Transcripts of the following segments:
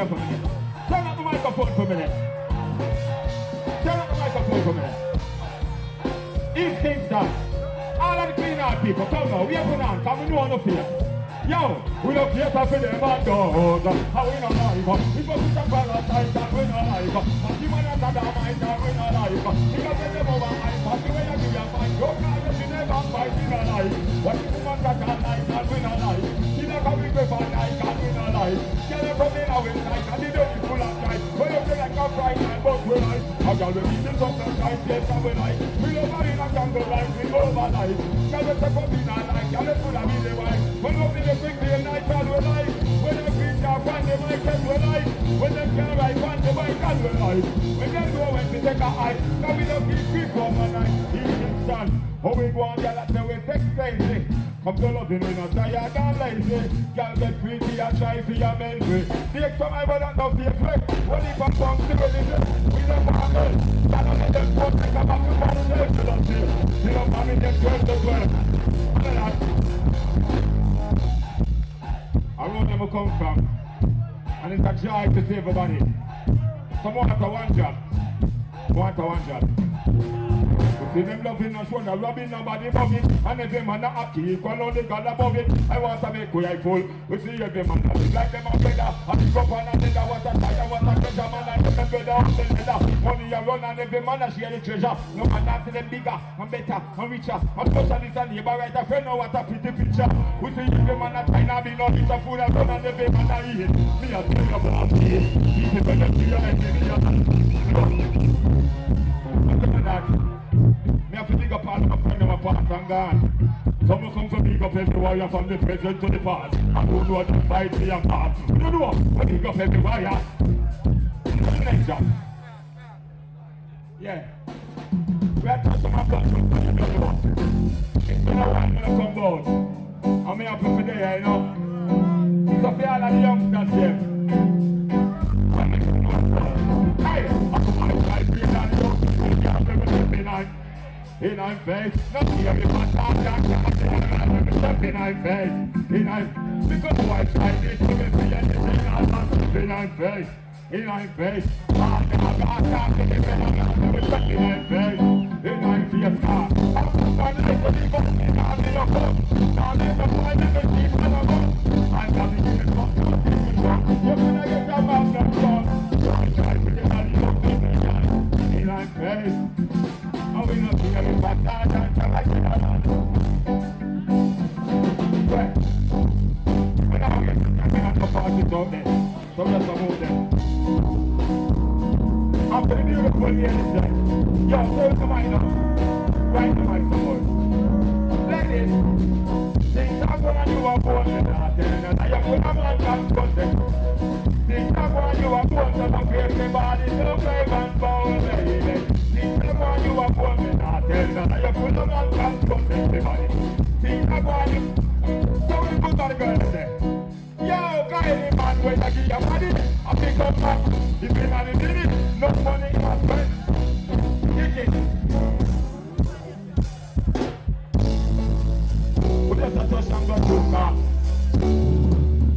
for a minute. Turn up the microphone for a minute. Turn up the microphone for a minute. East Kingston. All of the clean out people, come now, we are going on, come we know no fear. Yo, we don't care for them and dogs. How we not like it was a parasite that we not like but you want to have mind that we not like because they never want my but the way you do your mind, your car that you never fight in a life. What you want that can like that we not like. You know how we go for like that we not like. Get them from in our inside and they don't full of time. When you feel like a fright and but we like. I got the reasons of the time, yes and we like. We don't marry in a jungle like we over life. Get them from in a like, get them full of in the wife. When you feel bring the night and we like. When the preach up on the mic and we like. When they can write on the mic and we like. When they know when to take a eye. Now we don't keep people on the night. Kingston. How we go on girl say we sex crazy. Come to loving we not tired and lazy. Girl get freaky and try for your memory. Take some I but not fake way. When it comes down to it, we don't want it. That don't let them go take a back to myself to the field. We don't want it them 12 to 12. I know them will come from, and it's a joy to see everybody. Some want one job, See them loving and shoulder rubbing, nobody bugging. And every man a happy, equal only God above it. I want to make way full. We see every man that is like them a better. And pick up on another, what a fire, what a treasure. Man and them better up than better. Money a run and every man a share the treasure. No man not see them bigger, and better, and richer. And specialist and neighbor right a friend, know what a pretty picture. We see every man a try and be no bit of food and run and every man a eat. Me a tell you about this. People when you see your enemy, look at that. Me have to dig up all my friends and my past and gone. Some will come to dig up every warrior from the present to the past. I don't know the fight me and part. You don't know what dig up every warrior. Next job. Yeah. We are touching my platform, but you don't know. It's been a while when I come out. I'm here for today, you know. So for all of the youngsters here. Hey, I come on and try to be down the road. In I'm face, not here if I talk, step in I'm face, in I'm because why try this to me and anything else, in I'm face, in I'm face, in I'm face, in I'm face, car, I'm one night to be gone, I'm in a boat, I'm in a boy, never keep on a boat, I'm coming in the boat, you're gonna get a mouth and song, I try to get out of your in I'm face. We not here in Baghdad and Kalonji. When I get to the parties out there, so let's move them. After the beautiful ladies there, yo, hold the mic now. Right the mic some more. Ladies, things are going you are born with that, and I am going to man and concept. Things are going you are born to the crazy body, so brave and bold, baby. Think about you are born with that, and you're full of man can't trust everybody. Think about you. So we put on the girl there. Yo, Kylie man, when I give your money, I pick up back. If you money did it, no money in my friend. Kick it. We just a touch and go to car.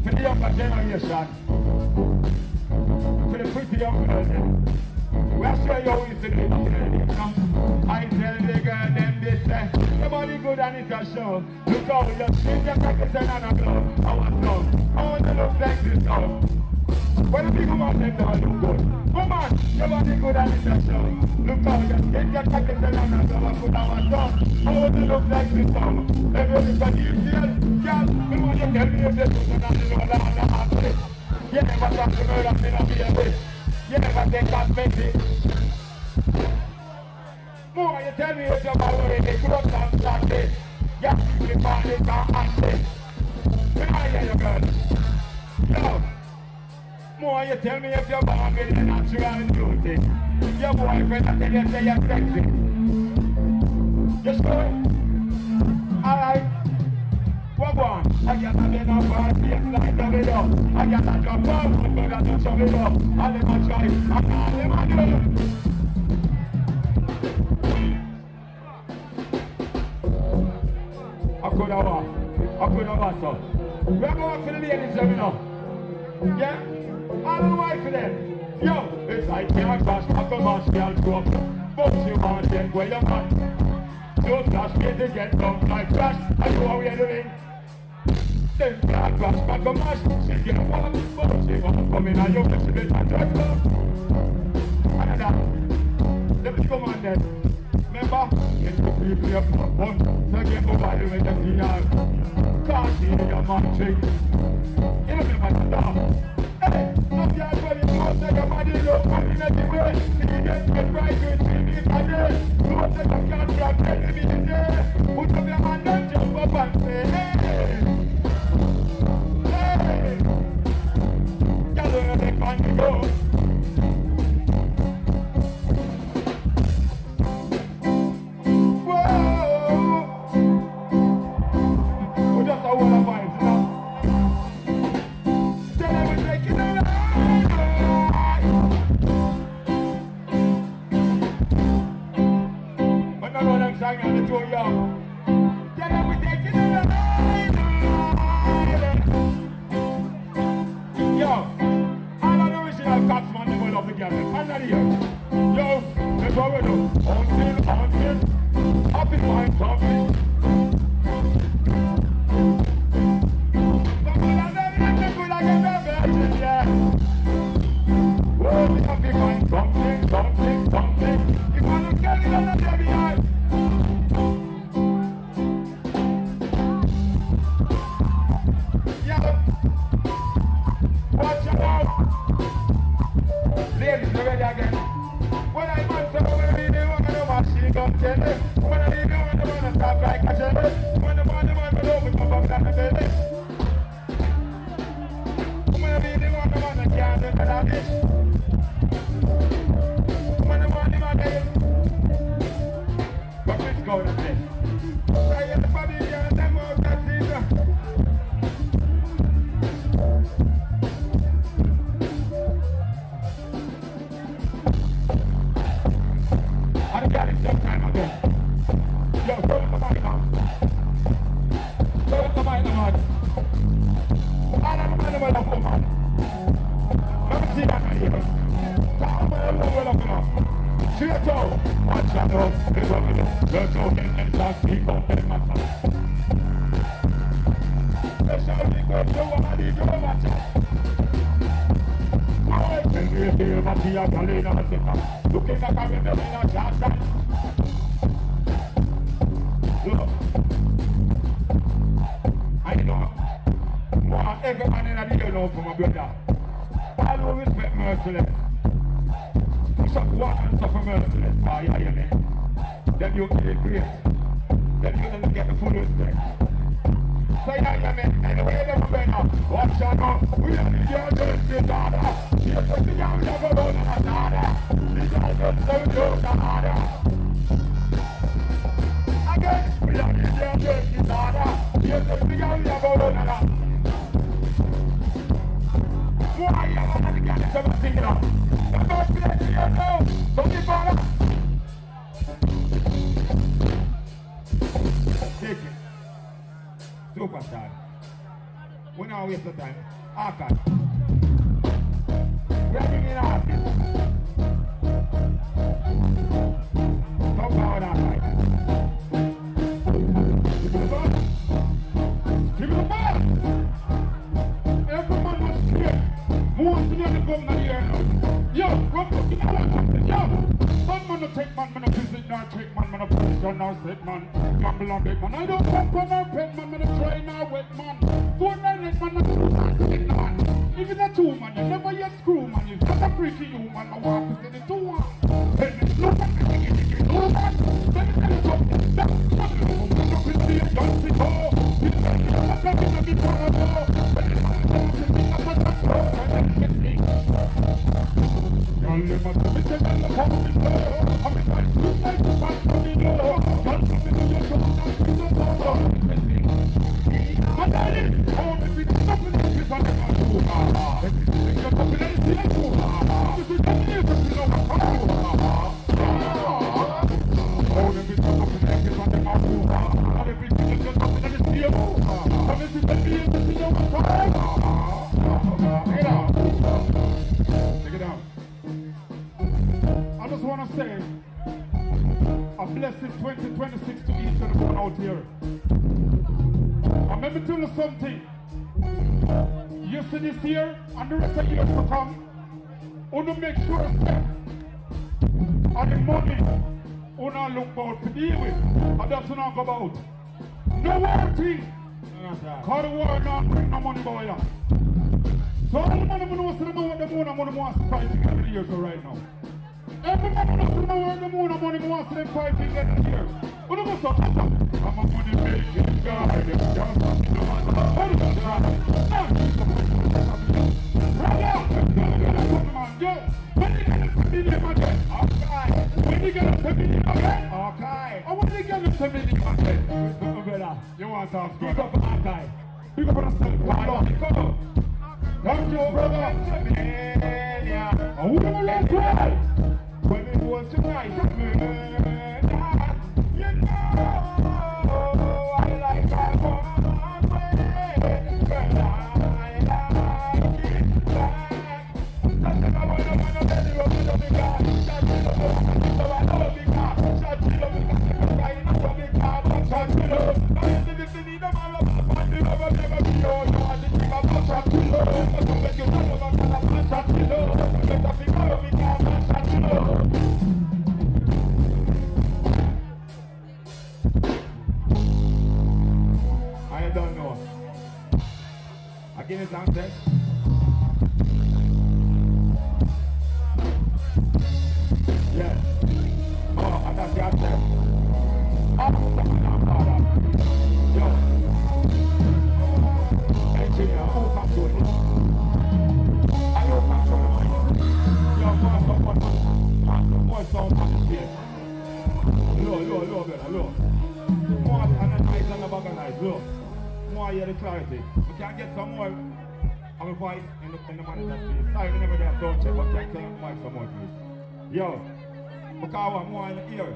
For the younger generation. For the pretty young girls there. We'll show you how we see the girl. I tell the girl them this say, your body good and it's a show. Look how you spin your practice and a blow. Our song, I want to look like this now. When the people want them to look good. Come on, your body good and it's a show. Look how you spin your practice and a blow. I put our song, I want to look like this now. Everybody you feel, girl, we want you to tell me if you're good and you know that I'm happy. You never talk to me that me not be a bitch. You never take that baby. More you tell me if you're already the growth and started. You keep the body and active. When I hear you, girl. Yo. More you tell me if you're born with the natural beauty. Your boyfriend that tell you say you're sexy. You sure? Alright. What one? I got a bit of party, it's like the video. I got a drop off, but I don't show it up. I let my try, I can't let my do. I could have walked, so. We're going for the ladies, you know. Yeah? All the way for them. Yo, it's like can't crash, back a mash, can't go up. But you want them where you want. Don't flash me to get down like crash. I know how we're doing. Then can't crash, back a mash. She get one, but she won't come in and you get to the dress up. And that, let me come on then. Remember, get to people your one, so get mobile with the signal. Can't see your man trick. You know me, man, now. Hey, some guys when you go, take your money, look, money make it way. See you get right with me, if I did. Don't take a can't grab me today. Put up your hand and jump up and say, hey. Hey. Y'all don't know they can't go. On the tour, yo. Tell them we taking it alive. Yo, all of the original cops, man, they will love the girl. I'm not here. Yo, that's what we do. Until, happy mind something. Come on, I'm not good, I get that virgin, yeah. Oh, we happy mind something. If I don't get it, I'm not there behind. Ladies, you ready again? When I man say, when I need you, when I know my she come tell me. When I need you, when I wanna stop like a jelly. When the man, we don't be come up like a baby. When I need you, when I wanna can't look at this. When the man, baby. But let's go to this. I get the body, yeah, them out that season. I got it some time ago. Yo, throw it to my mouth. Throw it to my mouth. I don't know what I'm doing, man. Let me see that right here. Come on, straight out. Watch out, no. It's over there. Let's go get them last people. Get them out. Let's show me what you want to do. Watch out. When we feel that we are calling on the looking like a rebel in a Jackson. Look, I know more every man in the world know for my brother. I will respect merciless. Push up one and suffer merciless. Why are you there? Then you get it great. Then you don't get the full respect. So yeah, man, anyway, never better. Watch out now. We are the dirty daughter. Yes, the young never run on a daughter. The young never run on a daughter. Again, we are the dirty daughter. Yes, the young never run on a daughter. Why you want to get something now? The first place you know. Don't you bother? Take it. Superstar. We don't waste the time. Arcade. We are bringing artists. Come down Arcade. Give me the ball. Give me the ball. Every man was straight. Most of them come to the air now. Yo, rough up in our country. Yo. Man no take man, man no visit, no take man, man no position, no set man. Gamble on big man. I don't come from no pet man, man no try no wet man. 498 man no choose and stick no man. If it's a two man, you never yet screw man. If that's a freaky you man, I want to see the two one. Tell me, look at me, no man. Let me tell you something. That's what you know. Man no can see a gun to go. You tell me, I'm not going to be part of war. But it's not going to be a part of war. And then you see. Y'all live on the mission and the public law. I'm in my school, like the past for the law. Y'all come into your show, that's the law. My daddy, oh, if it's something that is on the couch, if you're something that is in the couch, if you're something that is in the couch, oh, if it's something that is on the couch, if it's something that is in the couch, Come and see the beat, see your time. Take it out. Take it out. I just want to say a blessed 2026 to each and everyone out here. And let me tell you something. You see this year and the rest of years to come, wanna make sure that and the money wanna look about to deal with. And that's what I'm about. No war thing. Cause the war not bring no money by you. So all the money we know the moon and money wants to fight together years right now. Every man knows the moon and money wants to fight together here. What do you say? I'm a money making guy. When you get a million again, okay. When you get a million again, okay. And when you get a million again, you want to talk about okay. Pick up on a cell phone. Thank you, brother. And who do you like to play? When it was tonight, you know, I like that one. I don't know. Again, it's answer. Yeah. Oh, and that's the answer. Yo. Engineer, who control it? I don't control it. Yo, more sound on the stage. Low, better, low. More analyze and organize, low. More hear the clarity. We can get some more of a voice in the manager's space. Sorry, we never get a sound check, but can turn up the mic some more, please. Yo, because I want more in the ear.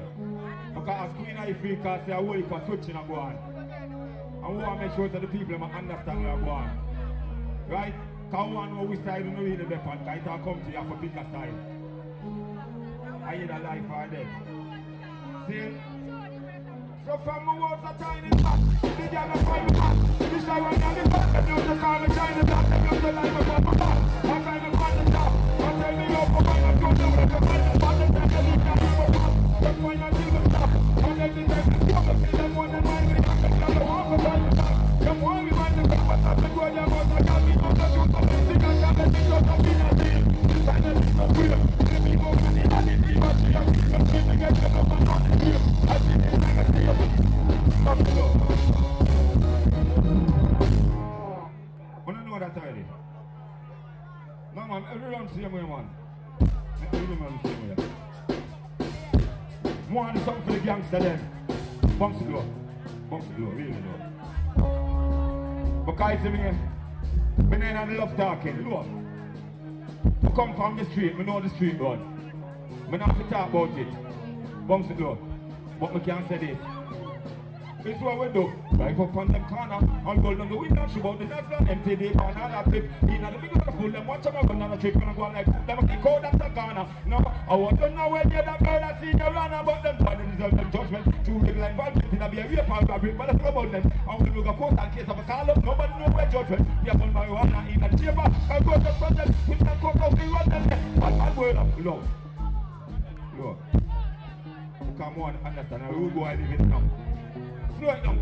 Because Queen I feel because they are awake and switching and go on. And we want to make sure that the people understand where I go on. Right? Because we want to know which side we really depend on. Because it will come to you for pick a side. I either life or death. See? So from my words a tiny spot, the girl a find me hot. The shy one on the back, the news to call me shiny black. The girl to life upon my back. I find me on the top. I tell me up for mine, I don't know where to find the spot. The girl to leave down in my back. Just find a little stop. And then the girl to come and see them one and mine. The girl to walk upon the back. Them one we find the back, but I'm the girl that was a girl. Me on the truth, I'm the singer, I'm the singer, I'm the singer. This time the singer will. Let me go and see that it's the match. I'm the singer, I'm the singer, I'm the singer. I see the singer, I'm the singer. When I know that already. No man, everyone see me man. Everyone see me. More than something for the gangster then. Bumps it low, really low. Because see me, me ain't love talking, low. I come from the street, me know the street road. Me not have to talk about it. Bumps it low. But me can't say this. It's what we do. Drive up on them corner and go down the window, shoot out the nuts down empty the corner and clip. In the middle of the fool, them watch them run on a trip and go like them kick out at the corner. No, I want to know where you're that girl that see you run about them. But they deserve them judgment. Too big like violence in a be a rape and robbery, but that's about them. And we look a court and case of a call up, nobody know where judgment. We have on marijuana in the chamber and go to front them. We can cook out the run them. But my word up, low. Come on, understand, and we go and live it now. Slow it down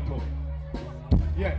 too. Yeah.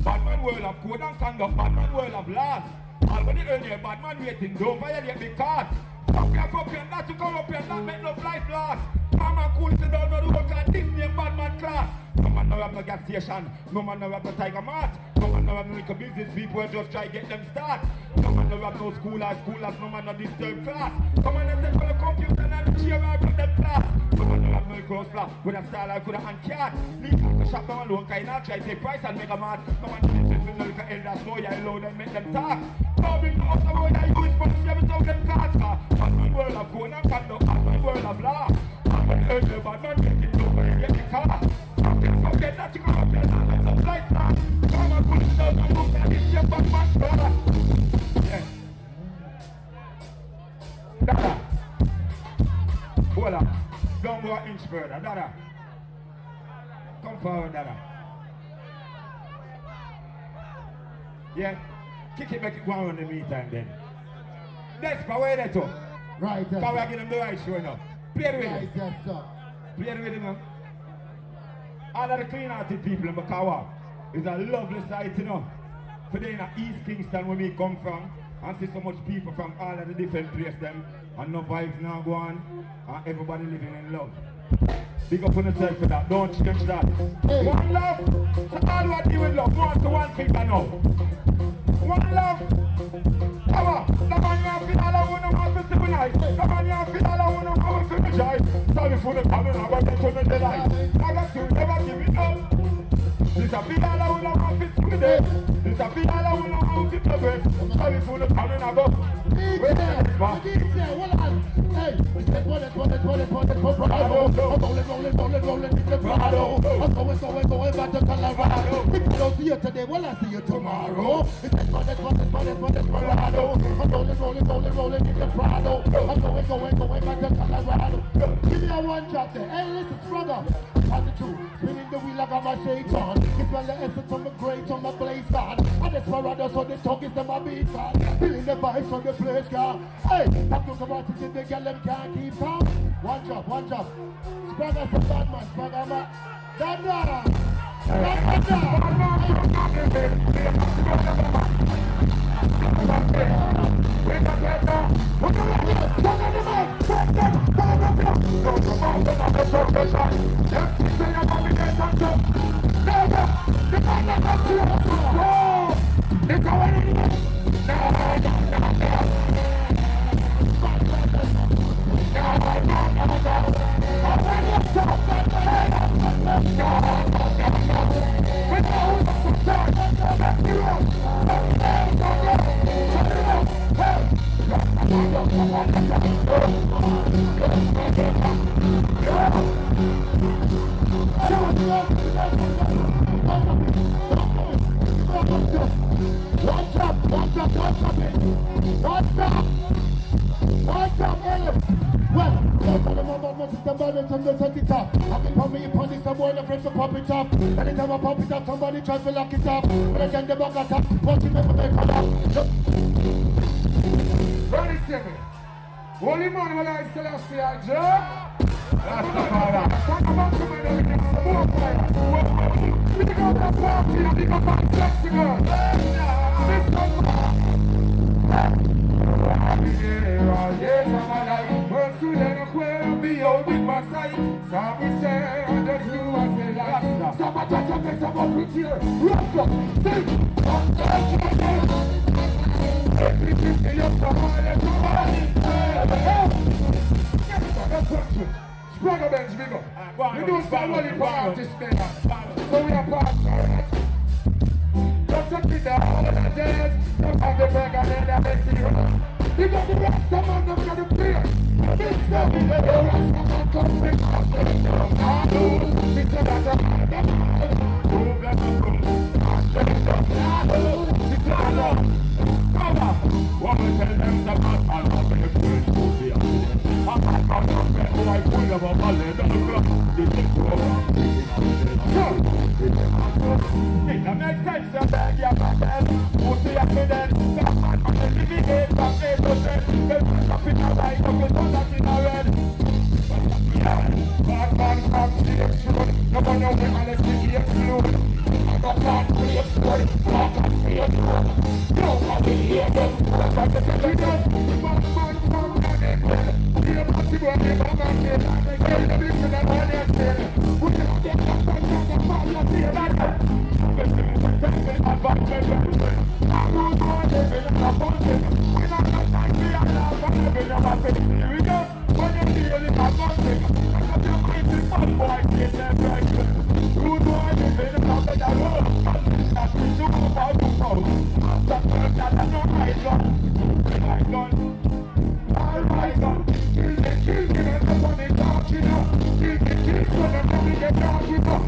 Bad man world of code and conduct, bad man world of laws. All when you earn your bad man waiting, don't violate the cause. Fuck you, not to come up here, not make no life last. Mama cool to down the road, and this name bad man class. No man no have no gas station, no man no have no tiger mart. No man no have no little business, people just try get them start. No man no have no schoolers, no man no disturb class. Come on and take for the computer and cheer out with them class. No man no have no cross flat, with a style like with a hand cat. Leave like a shop down alone, kind of try take price and make a mad. No man no listen to no little elders, no you alone and make them talk. No bring no out the road, I use for 7,000 cars. Bad man world of code and conduct, bad man world of law. Bad man earn the bad man get it, nobody get the car. Forget that. that you come up here, like that. Come on, put it down, come up here, hit your back, man, brother. Yes. Dada. Hold on. Don't go an inch further, Dada. Come forward, Dada. Yeah? Kick it, make it go on in the meantime then. That's for where they talk. Right, yes. Can we give them the right show now? Play the rhythm. Right, yes, sir. Play the rhythm now. All of the clean-hearted people in Bakawa is a lovely sight, you know. For there in East Kingston where we come from, and see so much people from all of the different places them, and no vibes now go on, and everybody living in love. Big up on yourself for that, don't change that. Hey. One love, so all what you with love, one to one finger now. One love, power, the man you have feel all I want to want to civilize. The man you have feel all I want to want to energize. Sorry for the coming, I'm going to turn the light. I got to never give it up. This a feel all I want to want to civilize. This a feel all I want to want to progress. Sorry for the coming, I'm going to hey, let's go, Prado. I'm rolling in the Prado. I'm going back to Colorado. If I don't see you today, well, I see you tomorrow. It's Prado. I'm rolling in the Prado. I'm going back to Colorado. Give me a one drop there. Hey, listen, Spragga. That's the truth. Spinning the wheel like I'm a shaitan. It's my essence from the great on my blaze god. And Desperado, so the talk is them a beat god. Feeling the vibes from the place god. Hey, talk about it in the girl them can't keep calm. One drop. Spragga's a bad man, Spragga man. Dada! Somebody try to lock it up, but I can't get back at top. What you never make a lot. Ready, second. Holy man, when I still have to see a job. That's the father. Talk about the man who gets some more fire. We got the party and we got the sexy girl. This one, I'll be there all days of my life. But soon enough, we'll be out with my sight. Some will say, I just do what they like. Some are just a mess of up with you. Rasta, sing, sometimes you get everything in your family, Spragga Benz, big up. We do some money for artists there. So we are past alright. Just a kid that all of the days. Don't have the bag and then they see you. You got the rest of them, them got the beer. This stuff, the rest of them come big. I lose, it's a matter. What we tell them the bad man of the first movie of the day. I'm not going to bet who I pull up a ballet on the club. This is over. It don't make sense to beg your back end. Who see a student? Some man on the living age from 8%. They put up in a white, but we don't that in a red. Bad man from the explode. No one knows him unless he explode. I'm not free of story. Walk and see it. Nobody hear them. That's what they tell you. Bad man from the explode. The impossible, the bad man. Tell them listen and all their skill. We don't get that from the fall of the advance. I'm not going to live in a bunker. We're not going to be allowed to live in a bunker. Here we go. When you feel it, I'm not going to fun boy, get that right. Rude boy, live in a bunker that road. That's the truth about the phone. That's the that I know my gun. My gun. My gun. Kill the and the money talking up. Kill the so the money get talking up.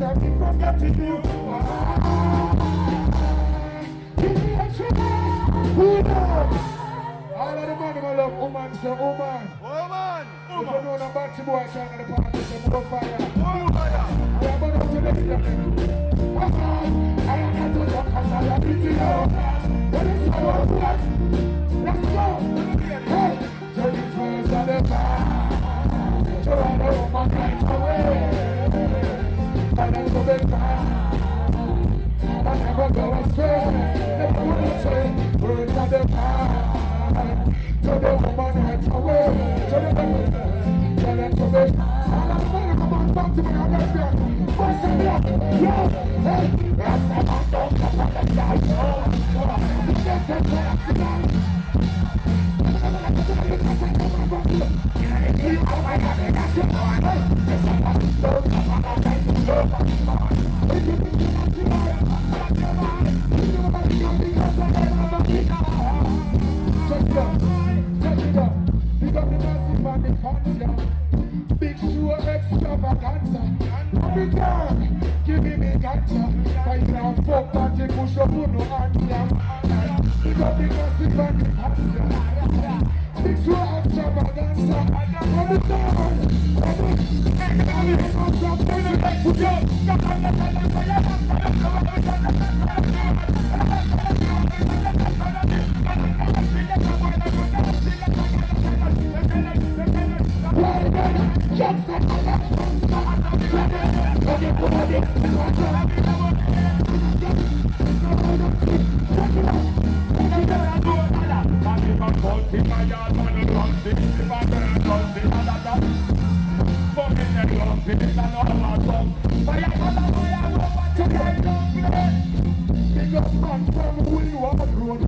Stop me from getting you. All of the man who love woman, so woman. Woman. If you know the batty boy trying to party, say more fire. More fire. I am going to the next one. I am not to talk because I am beating you. What is our blood? Let's go. Hey, to the first of the bar. To run the woman right away. And I'm so big I never go astray. Never want to say words of the bar. To the woman right away. To the woman. Tell them to be. All of the men come on back to me on that girl. First of all, yo, hey, Rasta man don't come on the side. Just the class. Big show extravaganza. Big girl, give me ganja. Fight now, fuck party, push up on no answer. Big up the massive and the fancy. Big show extravaganza. Big girl, big up man from who you are road.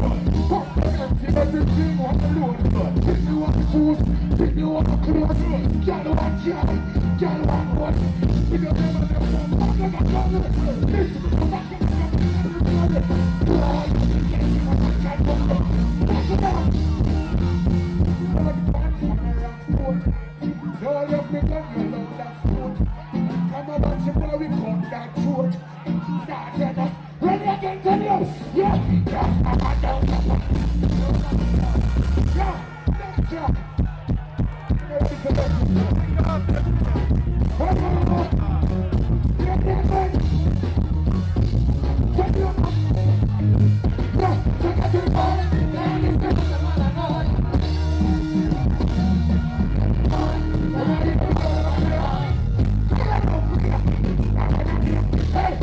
Fuck them empty everything on the load. Pick me up shoes, pick me up clothes. Girl want joy, girl want what? Big up them and them from back of the corner. Listen, back of the corner. Boy, you can't see what I can't do. Back it up. Blood man from around foot. No love me gun, you love that foot. Come on, watch your boy, we cut that throat. Nah, turn up. Ready again, tell you. Yeah, that's how I don't know. Yeah, let's go. Ready for that. Ready again. Tell you. Yeah, take a deep breath. Then it's the one I know. Ready to go. Hey,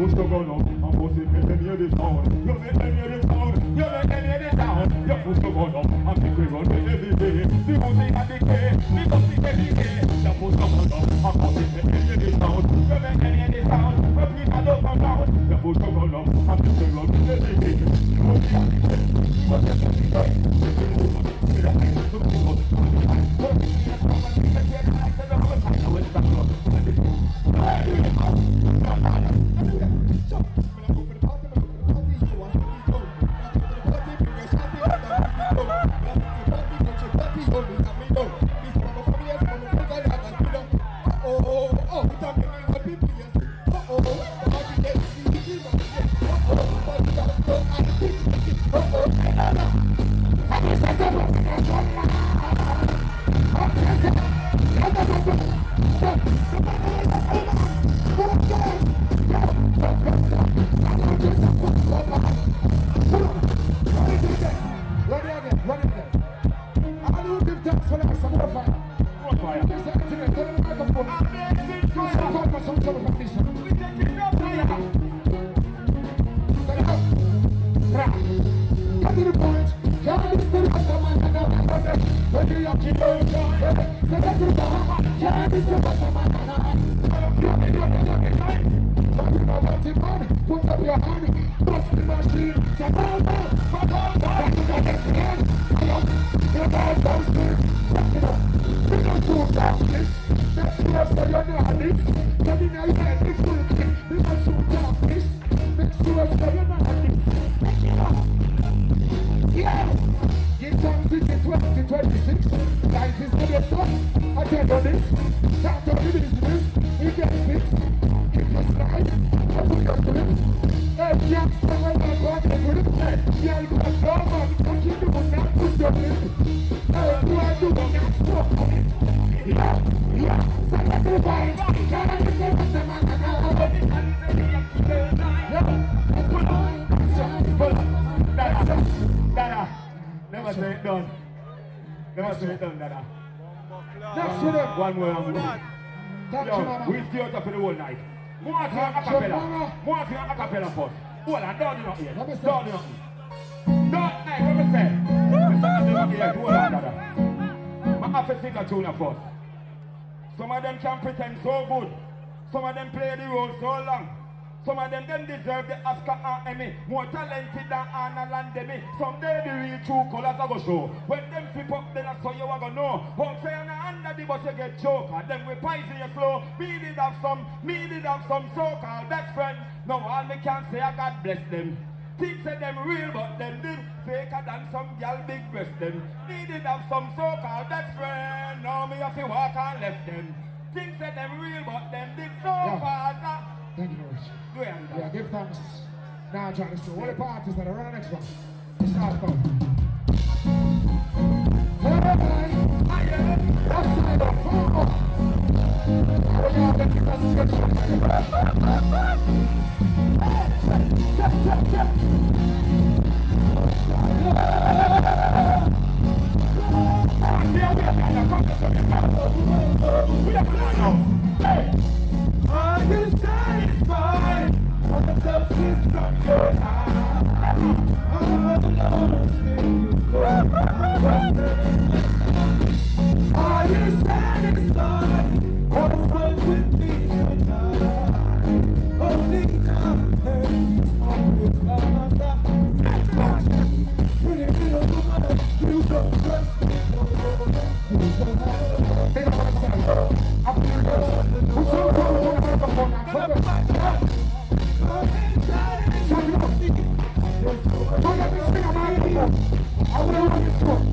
push the gun up and push it, make them hear the sound. You make them hear the sound. You make them hear the sound. You push the gun up and make it run with every day. The music and the K, the music every day. You push the gun up and push it, make them hear the sound. You make them hear the sound. You push the gun up and down. You push the gun up and make it run with every day. The music and the K, the music every day. Put up your hand, bust the machine, girl, but no man, what you do not put your lip. Hey, you are doing that stuff. Yeah. So let me buy it. Can't get the man and Dada, never say it done. Never say it done, Dada. Next to them. One more and more. Thank you, Yo, mama. we stay out for the whole night. More to a cappella. More to a cappella first. Hold on, don't do nothing yet. Don't do nothing. Don't, hey, what me say? Hold on, Dada. I have to sing a tune first. Some of them can pretend so good. Some of them play the role so long. Some of them deserve the Oscar and Emmy. More talented than Arnold and Demi. Someday the real true colors are gonna show. When them flip up, then that's how you are gonna know. But say on the under the bus you get joker. Them we poison you slow. Me did have some so-called best friend. Now all me can say I God bless them. Things say them real, but them did faker than some gal big breast them. Me did have some so-called best friend. Now me have to walk and left them. Things say them real, but them did so fast. Thank you very much. Yeah, give thanks. Now, John, it's the only parties that are on the next one. It's not fun. Hey, that's side of fun. We're going to get us are you satisfied? On the dust is from your eye. Are you satisfied? What was with me tonight? Only time is always by my side. Pretty little woman, you don't trust me. Think about it, I'm who's so cold when I have a phone? I'm I will run this one.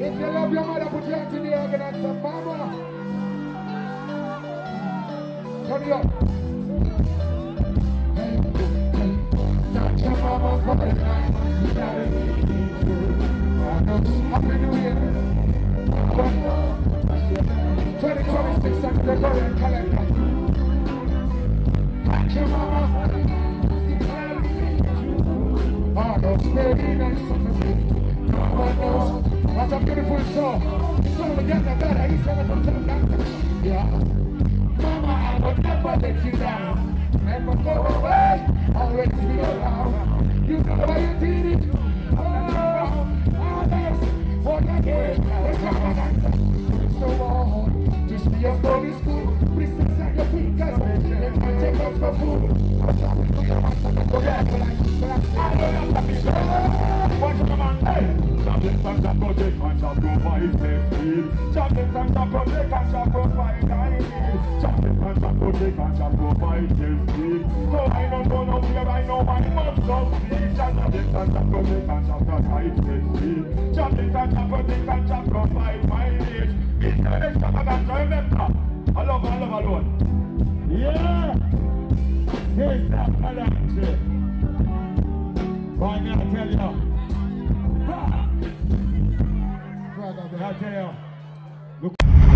If you love your mother, put your hands in the air and say, Mama. Turn it up. Not your mama for the night. Happy New Year. 2026 the current calendar. Thank you, mama. Hard of pain and suffering. No one knows what a beautiful soul. So we get the better, he's gonna come to the doctor. Yeah. Mama, I will never let you down. Never go away, always be around. You know why you did it. Oh, yes. What again? Extravaganza. So on. Just be a story school. Princess and your fingers. They can't take us for food. Watch the man, hey! Champions and the project and shall provide next week. Champions and the project and shall provide I need. Champions and the project and shall provide next week. So I don't go no fear, I know I must succeed. Champions and the project and shall provide next week. Champions and the project and shall provide my needs. It's the extravaganza, remember? I love alone. Yeah! Sizzla, Kalonji. Why not tell you? I tell you. Look.